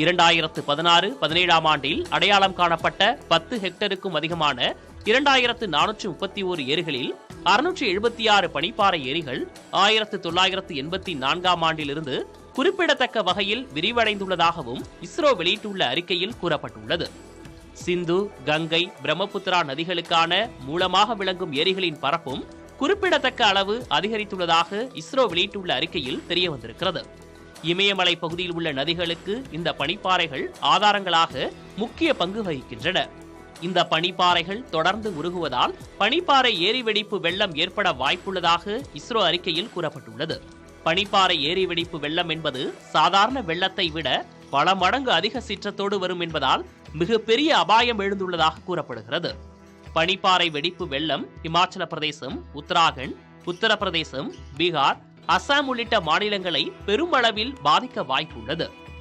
2016-17 ஆண்டில் அடையாளம் காணப்பட்ட 10 ஹெக்டருக்கும் அதிகமான 2431 ஏரிகளில் 676 பனிப்பாறை ஏரிகள் 1984 ஆண்டிலிருந்து குறிப்பிடத்தக்க வகையில் விரிவடைந்துள்ளதாகவும் இஸ்ரோ வெளியிட்டுள்ள அறிக்கையில் கூறப்பட்டுள்ளது. சிந்து, கங்கை, பிரம்மபுத்திரா நதிகளுக்கான மூலமாக விளங்கும் ஏரிகளின் பரப்பும் குறிப்பிடத்தக்க அளவு அதிகரித்துள்ளதாக இஸ்ரோ வெளியிட்டுள்ள அறிக்கையில் தெரியவந்திருக்கிறது. இமயமலை பகுதியில் உள்ள நதிகளுக்கு இந்த பனிப்பாறைகள் ஆதாரங்களாக முக்கிய பங்கு வகிக்கின்றன. இந்த பனிப்பாறைகள் தொடர்ந்து உருகுவதால் பனிப்பாறை ஏரி வெடிப்பு வெள்ளம் ஏற்பட வாய்ப்புள்ளதாக இஸ்ரோ அறிக்கையில் கூறப்பட்டுள்ளது. பனிப்பாறை ஏரி வெடிப்பு வெள்ளம் என்பது சாதாரண வெள்ளத்தை விட பல மடங்கு அதிக சீற்றத்தோடு வரும் என்பதால் மிகப்பெரிய அபாயம் எழுந்துள்ளதாக கூறப்படுகிறது. பனிப்பாறை வெடிப்பு வெள்ளம் இமாச்சல பிரதேசம், உத்தராகண்ட், உத்தரப்பிரதேசம், பீகார், அசாம் உள்ளிட்ட மாநிலங்களை பெருமளவில் பாதிக்க வாய்ப்புள்ளது.